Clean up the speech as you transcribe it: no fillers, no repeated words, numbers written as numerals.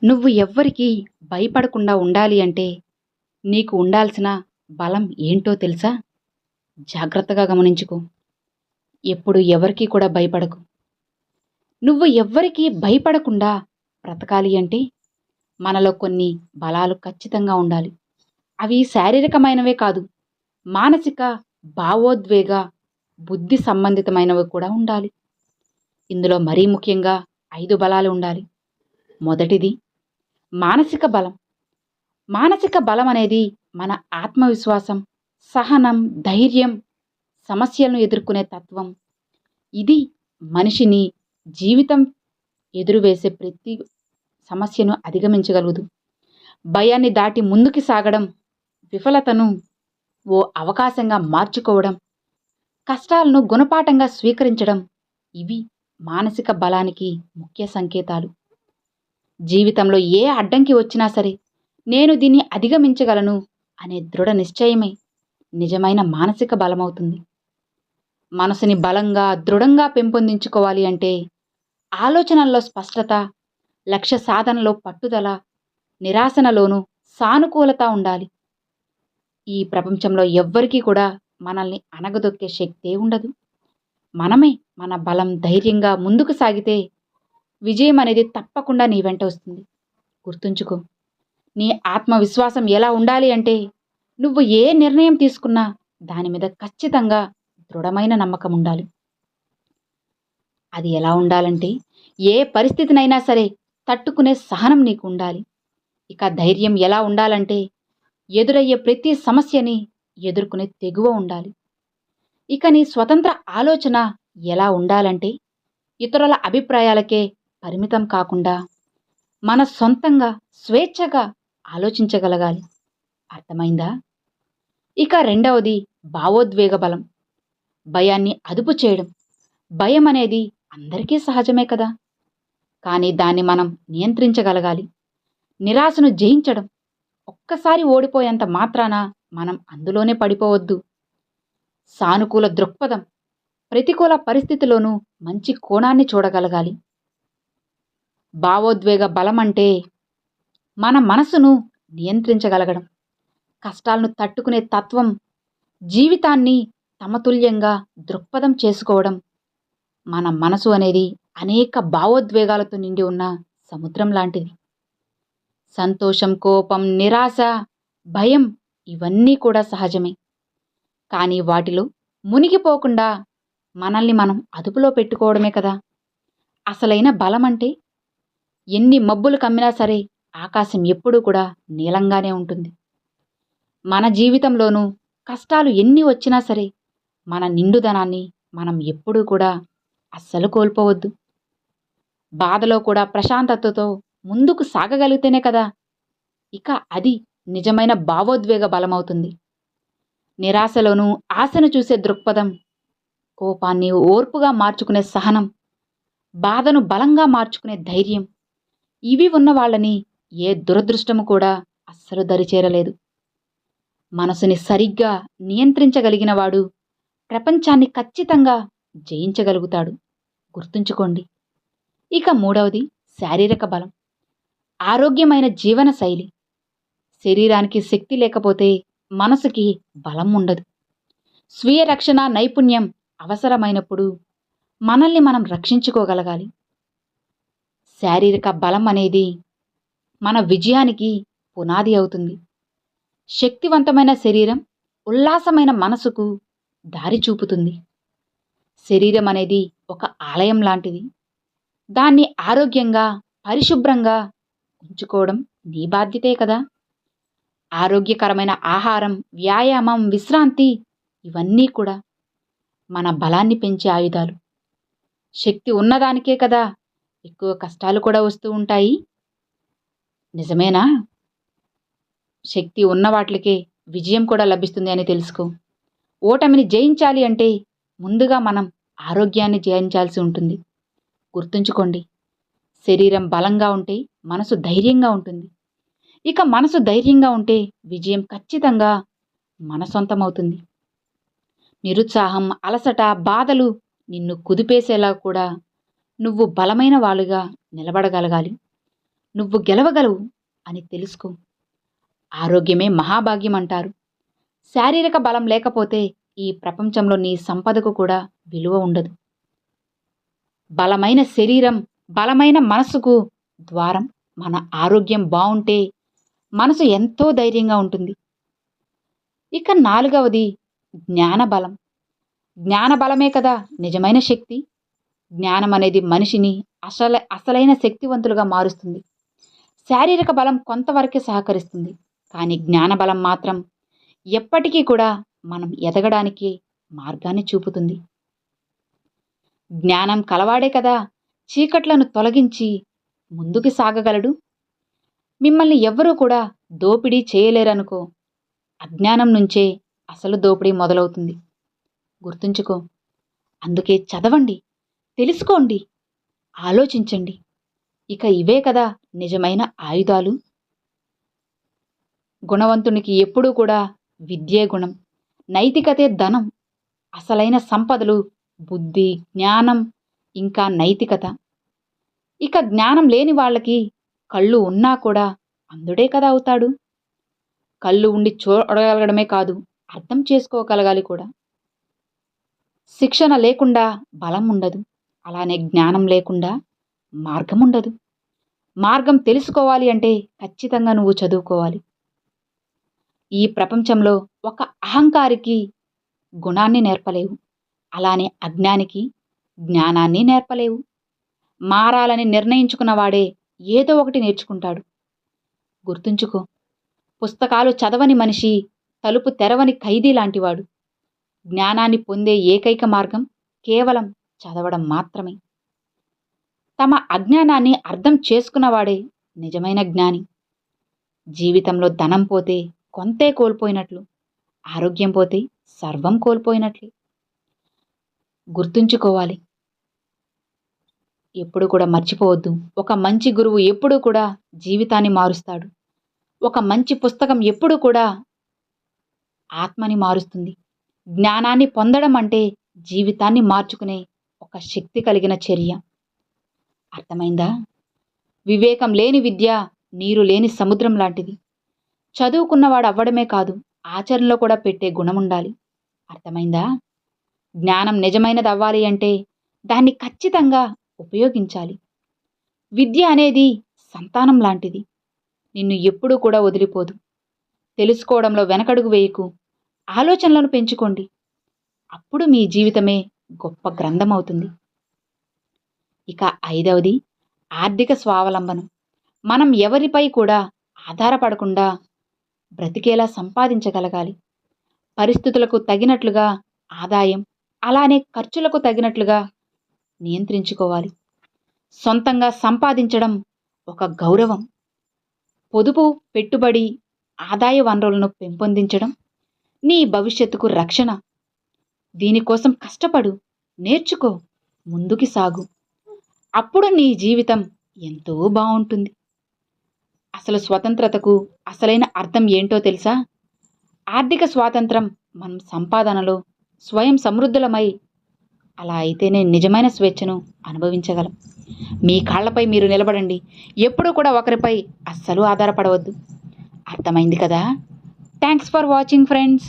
నువ్వు ఎవ్వరికీ భయపడకుండా ఉండాలి అంటే నీకు ఉండాల్సిన బలం ఏంటో తెలుసా? జాగ్రత్తగా గమనించుకో. ఎప్పుడు ఎవరికీ కూడా భయపడకు. నువ్వు ఎవ్వరికీ భయపడకుండా బ్రతకాలి అంటే మనలో కొన్ని బలాలు ఖచ్చితంగా ఉండాలి. అవి శారీరకమైనవే కాదు, మానసిక, భావోద్వేగ, బుద్ధి సంబంధితమైనవి కూడా ఉండాలి. ఇందులో మరీ ముఖ్యంగా 5 బలాలు ఉండాలి. మొదటిది మానసిక బలం. మానసిక బలం అనేది మన ఆత్మవిశ్వాసం, సహనం, ధైర్యం, సమస్యలను ఎదుర్కొనే తత్వం. ఇది మనిషిని జీవితం ఎదురువేసే ప్రతి సమస్యను అధిగమించగలదు. భయాన్ని దాటి ముందుకు సాగడం, విఫలతను ఓ అవకాశంగా మార్చుకోవడం, కష్టాలను గుణపాఠంగా స్వీకరించడం, ఇవి మానసిక బలానికి ముఖ్య సంకేతాలు. జీవితంలో ఏ అడ్డంకి వచ్చినా సరే నేను దీన్ని అధిగమించగలను అనే దృఢ నిశ్చయమే నిజమైన మానసిక బలమవుతుంది. మనసుని బలంగా, దృఢంగా పెంపొందించుకోవాలి అంటే ఆలోచనల్లో స్పష్టత, లక్ష్య సాధనలో పట్టుదల, నిరాశనలోనూ సానుకూలత ఉండాలి. ఈ ప్రపంచంలో ఎవ్వరికీ కూడా మనల్ని అణగదొక్కే శక్తే ఉండదు. మనమే మన బలం, ధైర్యంగా ముందుకు సాగితే విజయం అనేది తప్పకుండా నీ వెంట వస్తుంది. గుర్తుంచుకో, నీ ఆత్మవిశ్వాసం ఎలా ఉండాలి అంటే నువ్వు ఏ నిర్ణయం తీసుకున్నా దాని మీద ఖచ్చితంగా దృఢమైన నమ్మకం ఉండాలి. అది ఎలా ఉండాలంటే ఏ పరిస్థితినైనా సరే తట్టుకునే సహనం నీకు ఉండాలి. ఇక ధైర్యం ఎలా ఉండాలంటే ఎదురయ్యే ప్రతి సమస్యని ఎదుర్కొనే తెగువ ఉండాలి. ఇక నీ స్వతంత్ర ఆలోచన ఎలా ఉండాలంటే ఇతరుల అభిప్రాయాలకే పరిమితం కాకుండా మన సొంతంగా స్వేచ్ఛగా ఆలోచించగలగాలి. అర్థమైందా? ఇక రెండవది భావోద్వేగ బలం. భయాన్ని అదుపు చేయడం. భయం అనేది అందరికీ సహజమే కదా, కానీ దాన్ని మనం నియంత్రించగలగాలి. నిరాశను జయించడం. ఒక్కసారి ఓడిపోయేంత మాత్రాన మనం అందులోనే పడిపోవద్దు. సానుకూల దృక్పథం. ప్రతికూల పరిస్థితిలోనూ మంచి కోణాన్ని చూడగలగాలి. భావోద్వేగ బలం అంటే మన మనసును నియంత్రించగలగడం, కష్టాలను తట్టుకునే తత్వం, జీవితాన్ని సమతుల్యంగా దృక్పథం చేసుకోవడం. మన మనసు అనేది అనేక భావోద్వేగాలతో నిండి ఉన్న సముద్రం లాంటిది. సంతోషం, కోపం, నిరాశ, భయం ఇవన్నీ కూడా సహజమే. కానీ వాటిలో మునిగిపోకుండా మనల్ని మనం అదుపులో పెట్టుకోవడమే కదా అసలైన బలం అంటే. ఎన్ని మబ్బులు కమ్మినా సరే ఆకాశం ఎప్పుడూ కూడా నీలంగానే ఉంటుంది. మన జీవితంలోనూ కష్టాలు ఎన్ని వచ్చినా సరే మన నిండుదనాన్ని మనం ఎప్పుడూ కూడా అస్సలు కోల్పోవద్దు. బాధలో కూడా ప్రశాంతతతో ముందుకు సాగగలిగితేనే కదా ఇక అది నిజమైన భావోద్వేగ బలమవుతుంది. నిరాశలోనూ ఆశను చూసే దృక్పథం, కోపాన్ని ఓర్పుగా మార్చుకునే సహనం, బాధను బలంగా మార్చుకునే ధైర్యం, ఇవి ఉన్న వాళ్ళని ఏ దురదృష్టము కూడా అస్సలు దరిచేరలేదు. మనసుని సరిగ్గా నియంత్రించగలిగిన వాడు ప్రపంచాన్ని ఖచ్చితంగా జయించగలుగుతాడు. గుర్తుంచుకోండి. ఇక మూడవది శారీరక బలం. ఆరోగ్యమైన జీవన శైలి. శరీరానికి శక్తి లేకపోతే మనసుకి బలం ఉండదు. స్వీయ రక్షణ నైపుణ్యం అవసరమైనప్పుడు మనల్ని మనం రక్షించుకోగలగాలి. శారీరక బలం అనేది మన విజయానికి పునాది అవుతుంది. శక్తివంతమైన శరీరం ఉల్లాసమైన మనసుకు దారి చూపుతుంది. శరీరం అనేది ఒక ఆలయం లాంటిది. దాన్ని ఆరోగ్యంగా, పరిశుభ్రంగా ఉంచుకోవడం నీ బాధ్యతే కదా. ఆరోగ్యకరమైన ఆహారం, వ్యాయామం, విశ్రాంతి ఇవన్నీ కూడా మన బలాన్ని పెంచే ఆయుధాలు. శక్తి ఉన్నదానికే కదా ఎక్కువ కష్టాలు కూడా వస్తూ ఉంటాయి. నిజమేనా? శక్తి ఉన్న వాటికే విజయం కూడా లభిస్తుంది అని తెలుసుకో. ఓటమిని జయించాలి అంటే ముందుగా మనం ఆరోగ్యాన్ని జయించాల్సి ఉంటుంది. గుర్తుంచుకోండి, శరీరం బలంగా ఉంటే మనసు ధైర్యంగా ఉంటుంది. ఇక మనసు ధైర్యంగా ఉంటే విజయం ఖచ్చితంగా మన సొంతమవుతుంది. నిరుత్సాహం, అలసట, బాధలు నిన్ను కుదిపేసేలా కూడా నువ్వు బలమైన వాలుగా నిలబడగలగాలి. నువ్వు గెలవగలవు అని తెలుసుకో. ఆరోగ్యమే మహాభాగ్యం అంటారు. శారీరక బలం లేకపోతే ఈ ప్రపంచంలో నీ సంపదకు కూడా విలువ ఉండదు. బలమైన శరీరం, బలమైన మనసుకు ద్వారం. మన ఆరోగ్యం బావుంటే మనసు ఎంతో ధైర్యంగా ఉంటుంది. ఇక 4వది జ్ఞానబలం. జ్ఞానబలమే కదా నిజమైన శక్తి. జ్ఞానం అనేది మనిషిని అసలైన శక్తివంతులుగా మారుస్తుంది. శారీరక బలం కొంతవరకే సహకరిస్తుంది, కానీ జ్ఞానబలం మాత్రం ఎప్పటికీ కూడా మనం ఎదగడానికి మార్గాన్ని చూపుతుంది. జ్ఞానం కలవాడే కదా చీకట్లను తొలగించి ముందుకు సాగగలడు. మిమ్మల్ని ఎవ్వరూ కూడా దోపిడీ చేయలేరనుకో. అజ్ఞానం నుంచే అసలు దోపిడీ మొదలవుతుంది. గుర్తుంచుకో. అందుకే చదవండి, తెలుసుకోండి, ఆలోచించండి. ఇక ఇవే కదా నిజమైన ఆయుధాలు. గుణవంతునికి ఎప్పుడూ కూడా విద్యే గుణం, నైతికతే ధనం. అసలైన సంపదలు బుద్ధి, జ్ఞానం, ఇంకా నైతికత. ఇక జ్ఞానం లేని వాళ్ళకి కళ్ళు ఉన్నా కూడా అంధుడే కదా అవుతాడు. కళ్ళు ఉండి చూడగలగడమే కాదు, అర్థం చేసుకోగలగాలి కూడా. శిక్షణ లేకుండా బలం ఉండదు, అలానే జ్ఞానం లేకుండా మార్గం ఉండదు. మార్గం తెలుసుకోవాలి అంటే ఖచ్చితంగా నువ్వు చదువుకోవాలి. ఈ ప్రపంచంలో ఒక అహంకారికి గుణాన్ని నేర్పలేవు, అలానే అజ్ఞానికి జ్ఞానాన్ని నేర్పలేవు. మారాలని నిర్ణయించుకున్నవాడే ఏదో ఒకటి నేర్చుకుంటాడు. గుర్తుంచుకో. పుస్తకాలు చదవని మనిషి తలుపు తెరవని ఖైదీ లాంటివాడు. జ్ఞానాన్ని పొందే ఏకైక మార్గం కేవలం చదవడం మాత్రమే. తమ అజ్ఞానాన్ని అర్థం చేసుకున్నవాడే నిజమైన జ్ఞాని. జీవితంలో ధనం పోతే కొంతే కోల్పోయినట్లు, ఆరోగ్యం పోతే సర్వం కోల్పోయినట్లే. గుర్తుంచుకోవాలి. ఎప్పుడు కూడా మర్చిపోవద్దు. ఒక మంచి గురువు ఎప్పుడూ కూడా జీవితాన్ని మారుస్తాడు. ఒక మంచి పుస్తకం ఎప్పుడూ కూడా ఆత్మని మారుస్తుంది. జ్ఞానాన్ని పొందడం అంటే జీవితాన్ని మార్చుకునే ఒక శక్తి కలిగిన చర్య. అర్థమైందా? వివేకం లేని విద్య నీరు లేని సముద్రం లాంటిది. చదువుకున్నవాడు అవ్వడమే కాదు, ఆచరణలో కూడా పెట్టే గుణం ఉండాలి. అర్థమైందా? జ్ఞానం నిజమైనది అవ్వాలి అంటే దాన్ని ఖచ్చితంగా ఉపయోగించాలి. విద్య అనేది సంతానం లాంటిది. నిన్ను ఎప్పుడూ కూడా వదిలిపోదు. తెలుసుకోవడంలో వెనకడుగు వేయకు. ఆలోచనలను పెంచుకోండి. అప్పుడు మీ జీవితమే గొప్ప గ్రంథం అవుతుంది. ఇక 5వది ఆర్థిక స్వావలంబనం. మనం ఎవరిపై కూడా ఆధారపడకుండా బ్రతికేలా సంపాదించగలగాలి. పరిస్థితులకు తగినట్లుగా ఆదాయం, అలానే ఖర్చులకు తగినట్లుగా నియంత్రించుకోవాలి. సొంతంగా సంపాదించడం ఒక గౌరవం. పొదుపు, పెట్టుబడి, ఆదాయ వనరులను పెంపొందించడం నీ భవిష్యత్తుకు రక్షణ. దీనికోసం కష్టపడు, నేర్చుకో, ముందుకి సాగు. అప్పుడు నీ జీవితం ఎంతో బాగుంటుంది. అసలు స్వతంత్రతకు అసలైన అర్థం ఏంటో తెలుసా? ఆర్థిక స్వాతంత్రం మనం సంపాదనలో స్వయం సమృద్ధులమై అలా అయితేనే నిజమైన స్వేచ్ఛను అనుభవించగలం. మీ కాళ్లపై మీరు నిలబడండి. ఎప్పుడూ కూడా ఒకరిపై అస్సలు ఆధారపడవద్దు. అర్థమైంది కదా? Thanks for watching friends.